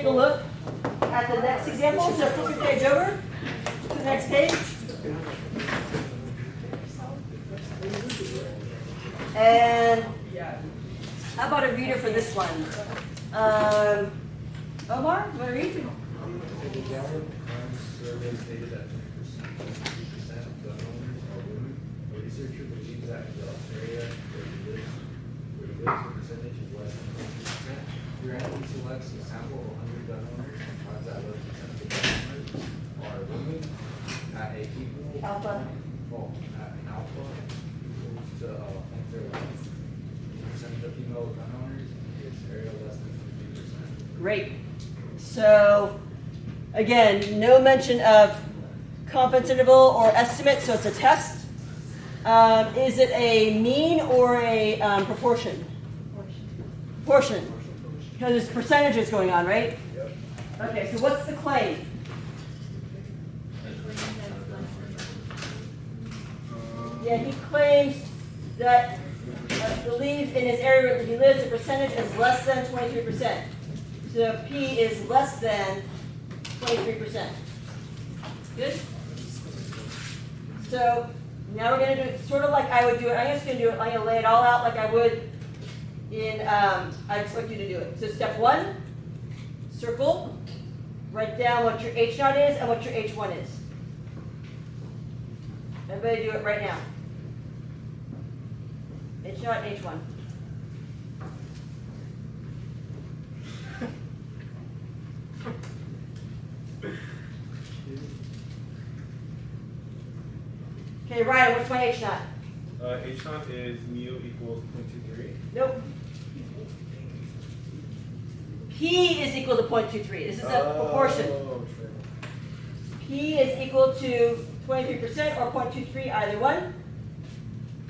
a look at the next example. So flip your page over to the next page. And how about a reader for this one? Omar, you want to read? The Gallup survey stated that 50% of gun owners are women. A researcher believes that in the area where he lives, the percentage is less than 20%. He randomly selects a sample of 100 gun owners and finds that 11% of the gun owners are women at a equal Alpha. at an alpha equals to 0.01%. of female gun owners in this area less than 50%. Great. So, again, no mention of confidence interval or estimate, so it's a test. Is it a mean or a proportion? Proportion. Because there's percentages going on, right? Yep. Okay, so what's the claim? Yeah, he claims that believes in his area where he lives, the percentage is less than 23%. So P is less than 23%. Good? So now we're going to do it sort of like I would do it. I'm just going to do it. I'm going to lay it all out like I would in, I expect you to do it. So step one, circle, write down what your H naught is and what your H1 is. Everybody do it right now. H naught, H1. Okay, Ryan, what's my H naught? H naught is mu equals 0.23. Nope. P is equal to 0.23. This is a proportion. Oh, true. P is equal to 23% or 0.23, either one.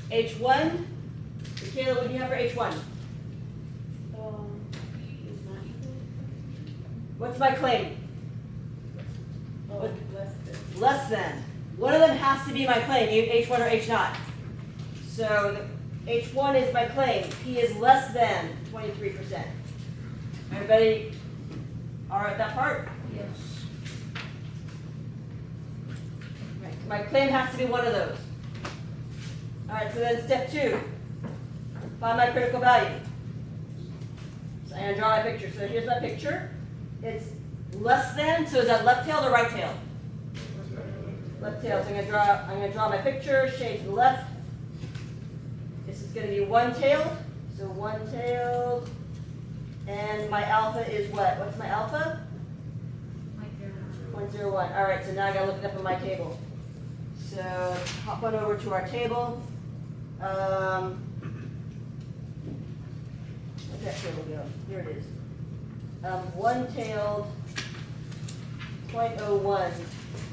H1. Michaela, what do you have for H1? What's my claim? Less than. One of them has to be my claim, H1 or H naught. So H1 is my claim. P is less than 23%. Everybody are at that part? Yes. Right. My claim has to be one of those. All right, so then step two, find my critical value. So I'm going to draw my picture. So here's my picture. It's less than, so is that left tailed or right tailed? Left tail. So I'm going to draw my picture, shade to the left. This is going to be one-tailed. So one-tailed. And my alpha is what? What's my alpha? 0.01. All right, so now I got to look it up on my table. So let's hop on over to our table. Where'd that table go? Here it is. One-tailed 0.01.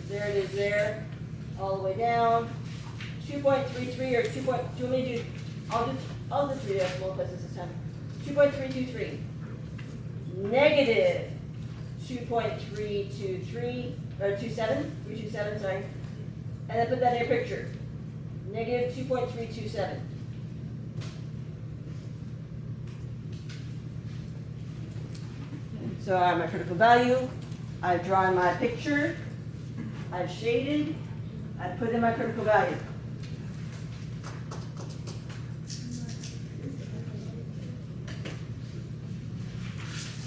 There it is there, all the way down. 2.33 or 2. Do you want me to do? I'll do 3 decimal places this time. 2.323. Negative 2.323 or 327, sorry. And then put that in your picture. Negative 2.327. So I have my critical value. I've drawn my picture. I've shaded. I've put in my critical value.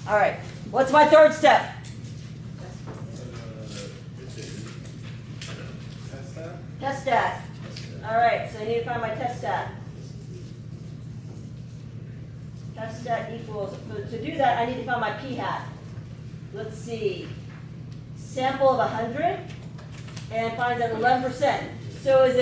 All right. What's my third step? Test stat. All right. So I need to find my test stat. Test stat equals. To do that, I need to find my p hat. Let's see. Sample of 100 and finds out 11%. So is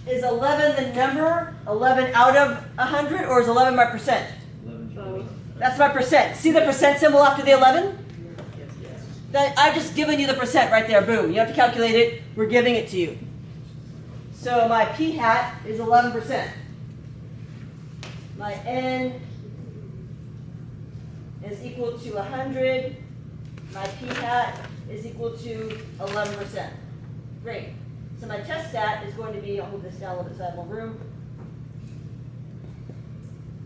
11 the number? 11 out of 100, or is 11 my percent? 11. That's my percent. See the percent symbol after the 11? That I've just given you the percent right there. Boom. You have to calculate it. We're giving it to you. So my p hat is 11%. My n is equal to 100. My p hat is equal to 11%. Great. So my test stat is going to be, I'll move this down a little bit so I have more room.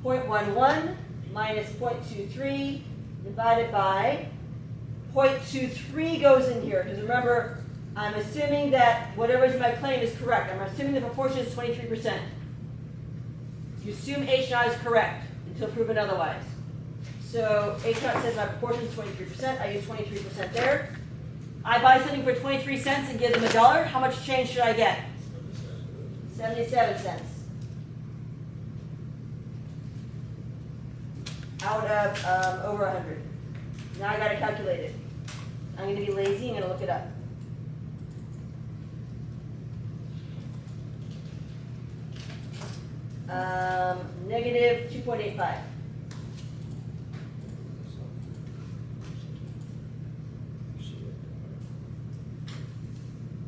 0.11 minus 0.23 divided by 0.23 goes in here, because remember, I'm assuming that whatever is my claim is correct. I'm assuming the proportion is 23%. You assume H naught is correct until proven otherwise. So H naught says my proportion is 23%. I use 23% there. I buy something for 23 cents and give them $1. How much change should I get? 77 cents. Out of over 100. Now I got to calculate it. I'm going to be lazy. I'm going to look it up. Negative 2.85.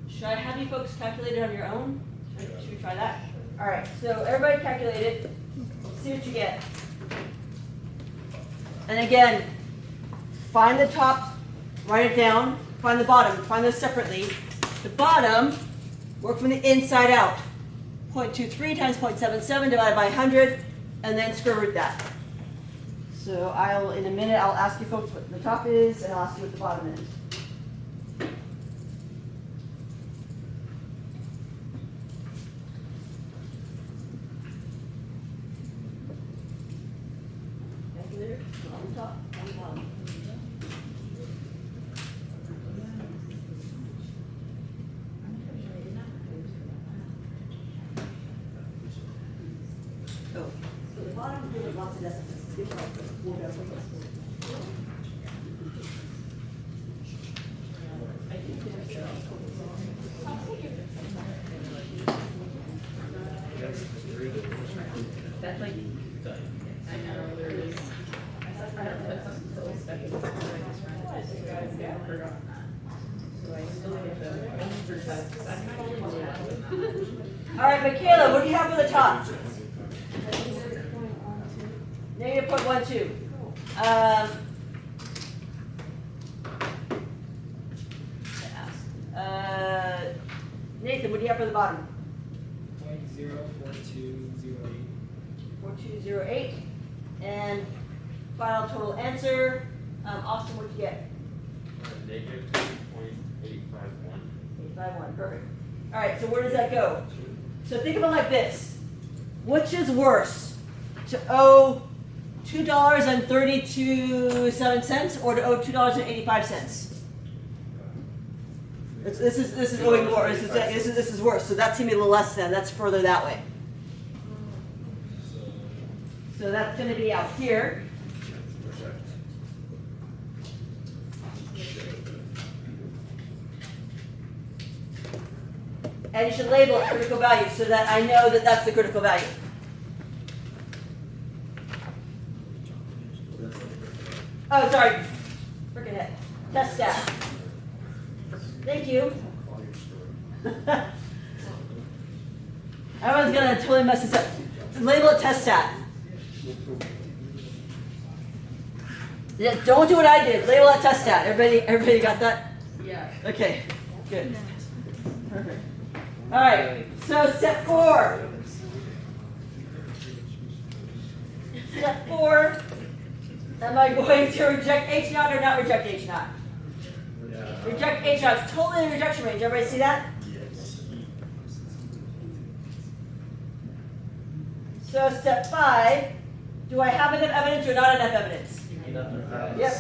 Should I have you folks calculate it on your own? Should we try that? All right, so everybody calculate it. See what you get. And again, find the top, write it down. Find the bottom, find those separately. The bottom, work from the inside out. 0.23 times 0.77 divided by 100, and then square root that. So I'll, in a minute, I'll ask you folks what the top is, and I'll ask you what the bottom is. Calculator, on the top, on the bottom. Oh, so the bottom here with lots of decimals. That's like, I know, there is, I don't put something so special, so I just run it, so I forgot on that. So I still get the, because I'm totally one. All right, Michaela, what do you have for the top? Negative 0.12. Nathan, what do you have for the bottom? 0.04208. 4208. And final total answer. Austin, what'd you get? Negative 2.851. 851, perfect. All right, so where does that go? So think of it like this. Which is worse? To owe $2.32 or to owe $2.85? This is owing more. This is worse. So that's gonna be a little less than. That's further that way. So that's gonna be out here. And you should label it critical value so that I know that that's the critical value. Oh, sorry. Frickin' heck. Test stat. Thank you. Everyone's gonna totally mess this up. Label it test stat. Yeah, don't do what I did. Label it test stat. Everybody got that? Yeah. Okay. Good. Perfect. All right. So step 4. Step 4. Am I going to reject H naught or not reject H naught? Yeah. Reject H naught. It's totally in the rejection range. Everybody see that? Yes. So step 5. Do I have enough evidence or not enough evidence? Yep.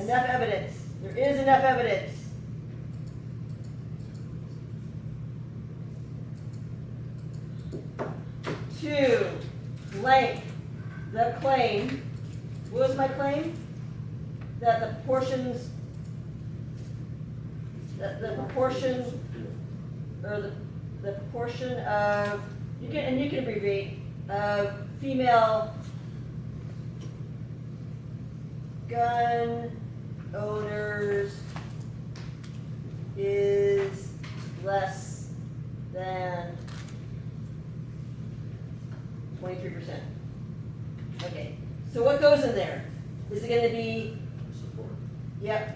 Enough evidence. There is enough evidence. To blank the claim. What was my claim? That the proportions, the proportion, or the proportion of, you can abbreviate, of female gun owners is less than 23%. Okay, so what goes in there? Is it going to be, Support. yep.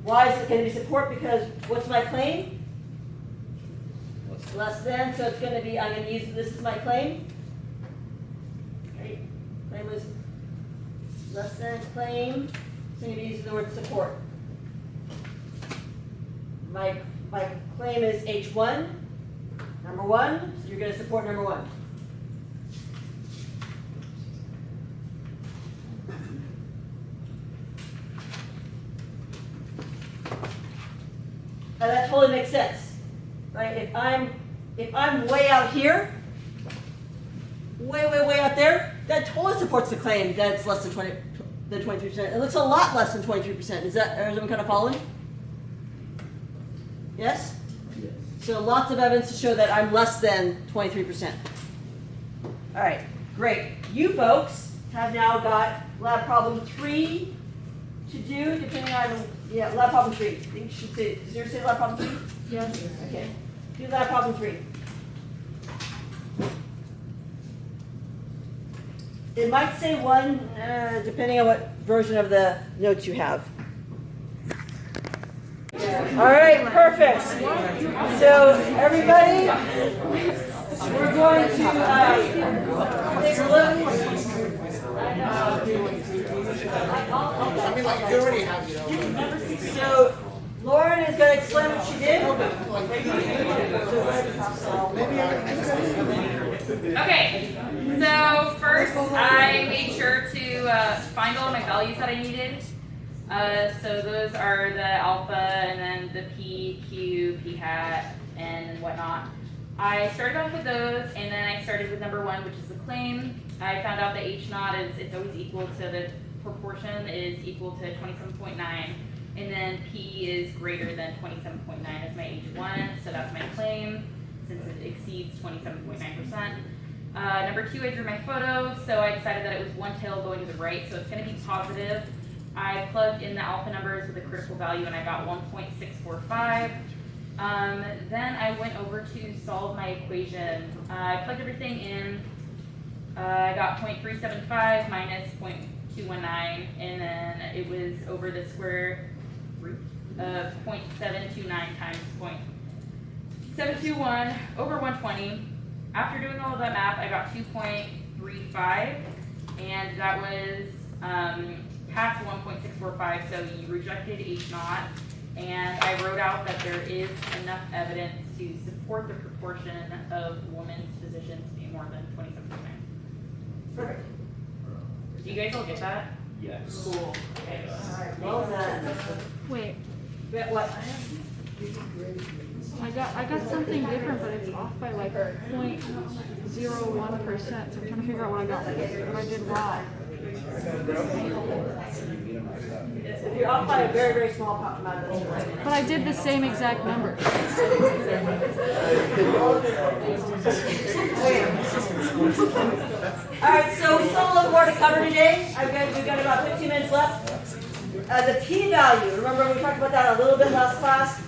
Why is it going to be support? Because what's my claim? Less than, so it's going to be, I'm going to use, this is my claim. Right? Claim was less than claim. So I'm going to use the word support. My claim is H1, number 1, so you're going to support number 1. Now that totally makes sense, right? If I'm way out here, way out there, that totally supports the claim that it's less than 23%. It looks a lot less than 23%. Is everyone kind of following? Yes? Yes. So lots of evidence to show that I'm less than 23%. All right, great. You folks have now got lab problem 3 to do, depending on, yeah, lab problem 3. I think you should say, does yours say lab problem 3? Yes. Okay. Do lab problem 3. It might say 1, depending on what version of the notes you have. All right, perfect. So everybody, we're going to take a look. So Lauren is going to explain what she did. Okay, so first I made sure to find all my values that I needed. So those are the alpha and then the P, Q, P hat, and whatnot. I started off with those, and then I started with number 1, which is the claim. I found out that H naught it's always equal to the proportion is equal to 27.9, and then P is greater than 27.9 as my H1, so that's my claim since it exceeds 27.9%. Number 2, I drew my photo, so I decided that it was one tail going to the right, so it's going to be positive. I plugged in the alpha numbers with a critical value, and I got 1.645. Then I went over to solve my equation. I plugged everything in. I got 0.375 minus 0.219, and then it was over the square root of 0.729 times 0.721 over 120. After doing all of that math, I got 2.35, and that was past 1.645, so you rejected H naught, and I wrote out that there is enough evidence to support the proportion of women's physicians to be more than 27%. Perfect. Do you guys all get that? Yes. Cool. Okay. All right, well done. Wait, Bet what? I got something different, but it's off by like 0.01%. So I'm trying to figure out what I did wrong. If you're off by a very, very small amount, that's right. But I did the same exact number. All right, so we still have a little more to cover today. We've got about 15 minutes left. The p-value, remember we talked about that a little bit last class?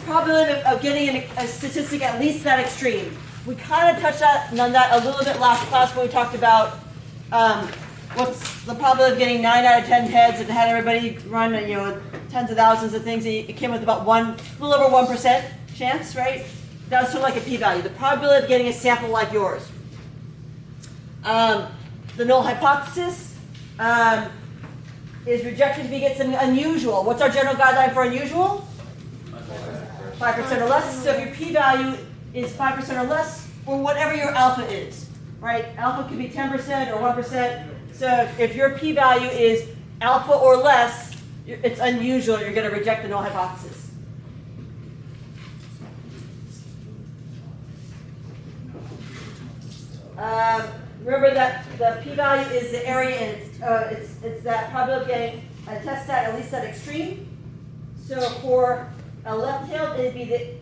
Probability of getting a statistic at least that extreme. We kind of touched on that a little bit last class when we talked about what's the probability of getting 9 out of 10 heads and had everybody run, tens of thousands of things. It came with about a little over 1% chance, right? That was sort of like a p-value. The probability of getting a sample like yours. The null hypothesis is rejected if you get something unusual. What's our general guideline for unusual? 5% or less. So if your p-value is 5% or less, or whatever your alpha is, right? Alpha could be 10% or 1%. So if your p-value is alpha or less, it's unusual. You're going to reject the null hypothesis. Remember that the p-value is the area, and it's that probability of getting a test at least that extreme. So for a left-tailed, it'd be the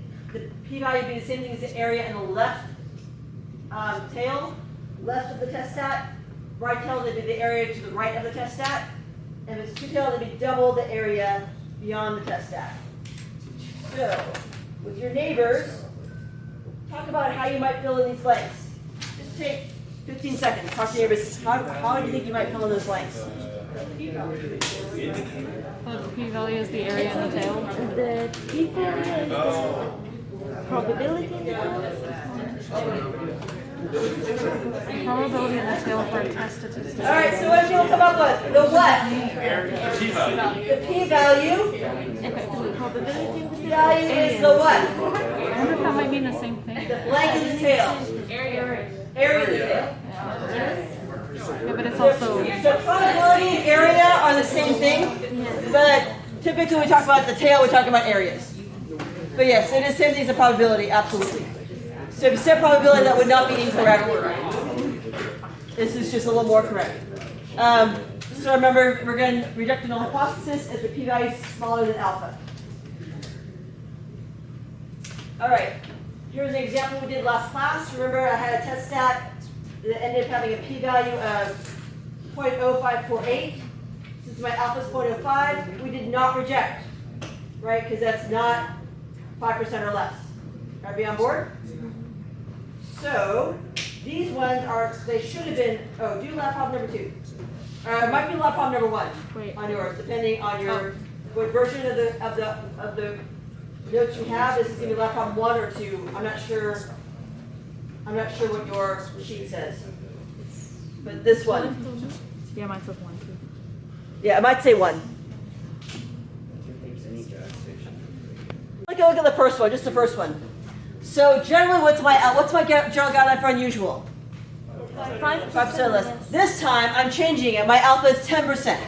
p-value would be the same thing as the area in the left tail, left of the test stat. Right-tailed, it'd be the area to the right of the test stat. And if it's two-tailed, it'd be double the area beyond the test stat. So, with your neighbors, talk about how you might fill in these blanks. Just take 15 seconds. Talk to your neighbors. How do you think you might fill in those blanks? Oh, the p-value is the area in the tail. The p-value is the probability in the tail. Probability in the tail for a test statistics. All right, so what do you come up with? The what? The p-value. Okay, probability of the P-value is the what? I wonder if that might mean the same thing. The blank in the tail. Area of the tail. Yeah, but it's also. So probability and area are the same thing, but typically we talk about the tail, we're talking about areas. But yes, it is the same thing as a probability, absolutely. So if you said probability, that would not be incorrect. This is just a little more correct. So remember, we're going to reject the null hypothesis if the p-value is smaller than alpha. All right, here's an example we did last class. Remember, I had a test stat that ended up having a p-value of 0.0548. Since my alpha is 0.05, we did not reject, right? Because that's not 5% or less. Are we on board? So these ones are, they should have been, oh, do lab problem number 2. It might be lab problem number 1 on yours, depending on your, what version of the notes you have. This is going to be lab problem 1 or 2. I'm not sure what your sheet says. But this one. Yeah, mine says 1 too. Yeah, it might say 1. Look at the first one, just the first one. So generally, what's my general guideline for unusual? 5% less. This time, I'm changing it. My alpha is 10%.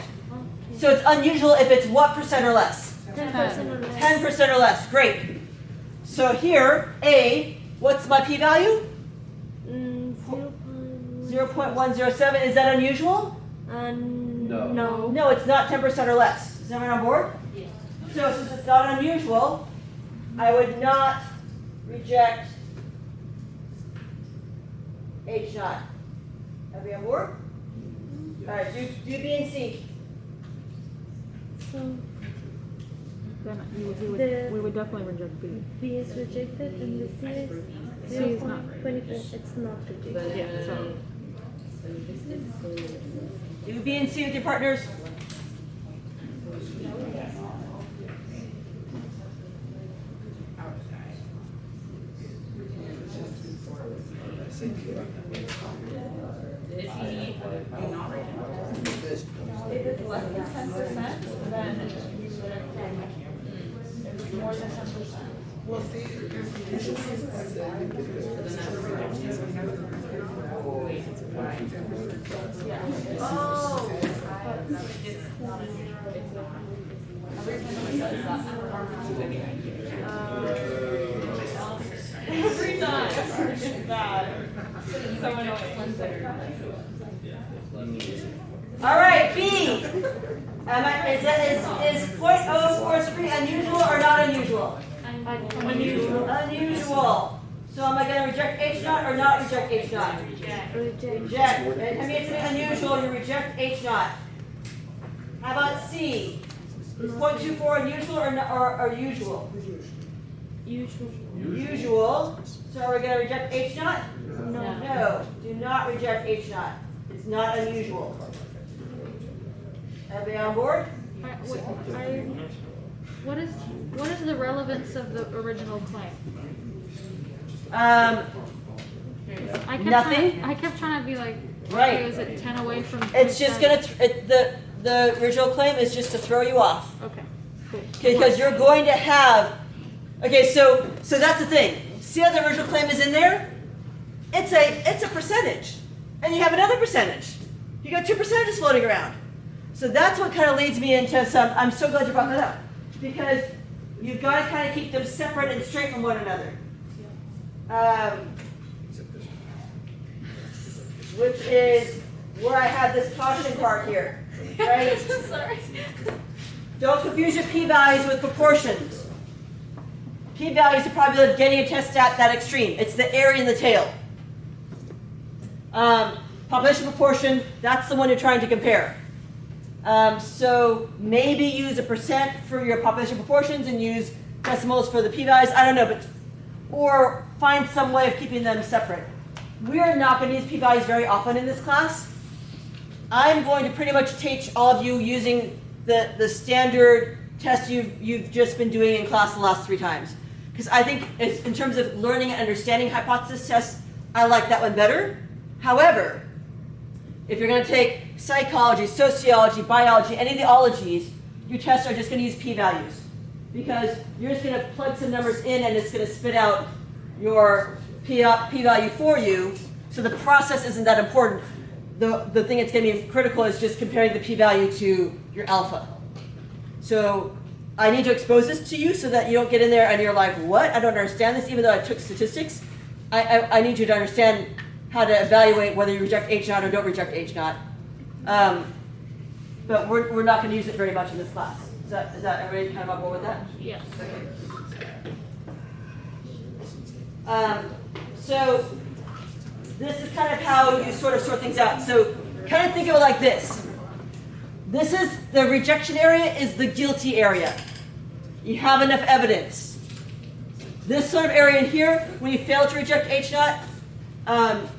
So it's unusual if it's what percent or less? 10% or less. 10% or less. Great. So here, A, what's my p-value? 0.107. Is that unusual? No. No, it's not 10% or less. Is everyone on board? Yes. So since it's not unusual, I would not reject H naught. Are we on board? All right, do B and C. So Then we would definitely reject B. B is rejected and the C is C is not. 0.25. It's not rejected. Yeah, so. Do B and C with your partners. If he do not rate it. If it's less than 10%, then you would have 10. If it's more than 10%. Every time. It's bad. It's so annoying. All right, B. Is 0.043 unusual or not unusual? Unusual. Unusual. So am I going to reject H naught or not reject H naught? Reject. Reject. And if it's unusual, you reject H naught. How about C? Is 0.24 unusual or usual? Usual. Usual. So are we going to reject H naught? No. No. Do not reject H naught. It's not unusual. Everybody on board? What is the relevance of the original claim? Nothing. I kept trying to be like, Right. okay, is it 10 away from? It's just going to, the original claim is just to throw you off. Okay, cool. Because you're going to have, okay, so that's the thing. See how the original claim is in there? It's a percentage. And you have another percentage. You got 2 percentages floating around. So that's what kind of leads me into some, I'm so glad you brought that up. Because you've got to kind of keep them separate and straight from one another. Which is where I have this caution part here. Right? Sorry. Don't confuse your p-values with proportions. P-value is the probability of getting a test stat that extreme. It's the area in the tail. Population proportion, that's the one you're trying to compare. So maybe use a percent for your population proportions and use decimals for the p-values. I don't know, or find some way of keeping them separate. We are not going to use p-values very often in this class. I'm going to pretty much teach all of you using the standard test you've just been doing in class the last 3 times. Because I think in terms of learning and understanding hypothesis tests, I like that one better. However, if you're going to take psychology, sociology, biology, any of the ologies, your tests are just going to use p-values. Because you're just going to plug some numbers in and it's going to spit out your p-value for you. So the process isn't that important. The thing that's going to be critical is just comparing the p-value to your alpha. So I need to expose this to you so that you don't get in there and you're like, what? I don't understand this, even though I took statistics. I need you to understand how to evaluate whether you reject H naught or don't reject H naught. But we're not going to use it very much in this class. Is that everybody kind of on board with that? Yes. So this is kind of how you sort of sort things out. So kind of think of it like this. This is the rejection area is the guilty area. You have enough evidence. This sort of area in here, when you fail to reject H naught,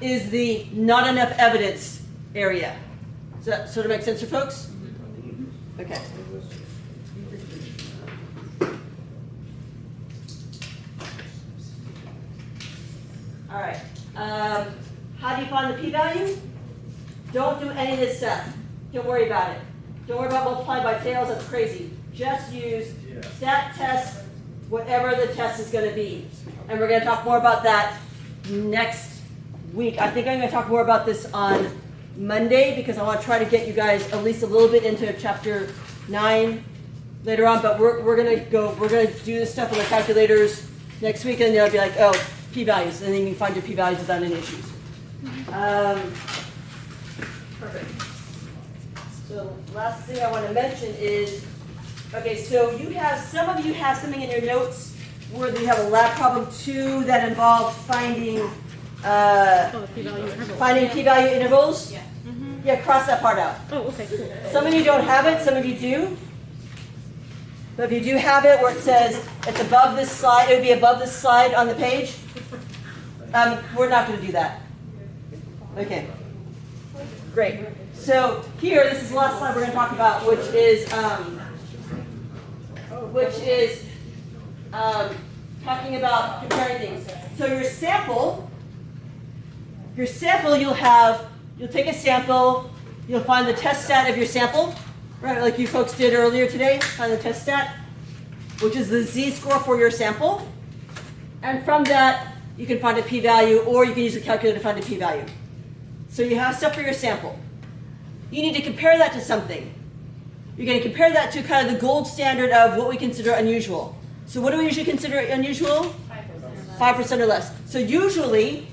is the not enough evidence area. Does that sort of make sense for folks? Okay. All right. How do you find the p-value? Don't do any of this stuff. Don't worry about it. Don't worry about multiplying by tails. That's crazy. Just use stat test, whatever the test is going to be. And we're going to talk more about that next week. I think I'm going to talk more about this on Monday because I want to try to get you guys at least a little bit into chapter 9 later on. But we're going to do this stuff on the calculators next week, and then I'll be like, oh, p-values, and then you can find your p-values without any issues. Perfect. So last thing I want to mention is, okay, so some of you have something in your notes where you have a lab problem 2 that involves finding p-value intervals. Yeah. Yeah, cross that part out. Oh, okay, cool. Some of you don't have it, some of you do. But if you do have it where it says it's above this slide, it would be above this slide on the page. We're not going to do that. Okay. Great. So here, this is the last slide we're going to talk about, which is talking about comparing things. So your sample, you'll take a sample, you'll find the test stat of your sample, right? Like you folks did earlier today, find the test stat, which is the z-score for your sample. And from that, you can find a p-value, or you can use a calculator to find a p-value. So you have stuff for your sample. You need to compare that to something. You're going to compare that to kind of the gold standard of what we consider unusual. So what do we usually consider unusual? 5% or less. So usually,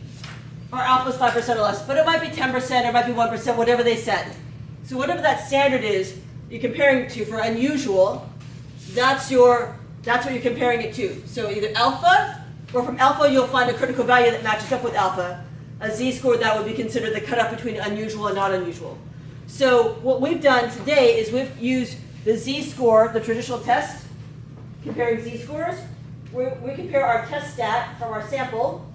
our alpha is 5% or less, but it might be 10%, it might be 1%, whatever they said. So whatever that standard is, you're comparing it to for unusual, that's what you're comparing it to. So either alpha, or from alpha you'll find a critical value that matches up with alpha. A z-score that would be considered the cutoff between unusual and not unusual. So what we've done today is we've used the z-score, the traditional test, comparing z-scores. We compare our test stat from our sample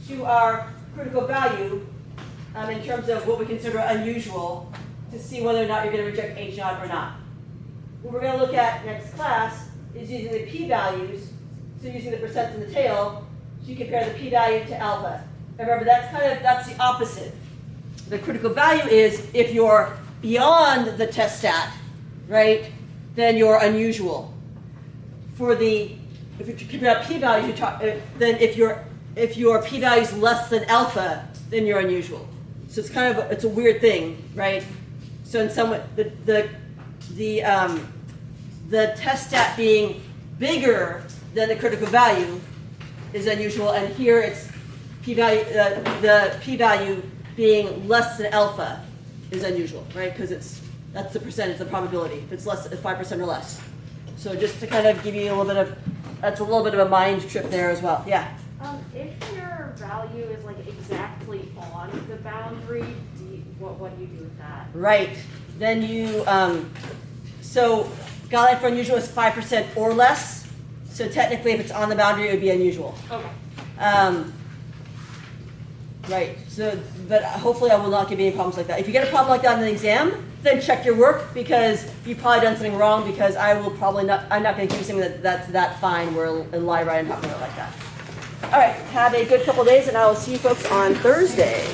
to our critical value in terms of what we consider unusual to see whether or not you're going to reject H naught or not. What we're going to look at next class is using the p-values, so using the percents in the tail, to compare the p-value to alpha. And remember, that's the opposite. The critical value is if you're beyond the test stat, right, then you're unusual. If you compare p-values, then if your p-value is less than alpha, then you're unusual. So it's kind of it's a weird thing, right? So in some way, the test stat being bigger than the critical value is unusual, and here it's p-value. The p-value being less than alpha is unusual, right? Because that's the percentage, the probability. If it's less, 5% or less. So just to kind of give you a little bit of that's a little bit of a mind trip there as well. Yeah. If your value is like exactly on the boundary, what do you do with that? Right. Then you, so guideline for unusual is 5% or less. So technically, if it's on the boundary, it would be unusual. Okay. Right. So, but hopefully, I will not give you any problems like that. If you get a problem like that in the exam, then check your work because you've probably done something wrong. Because I will probably not. I'm not going to give you something that's that fine where it'll lie right on top of it like that. All right, have a good couple days, and I will see you folks on Thursday.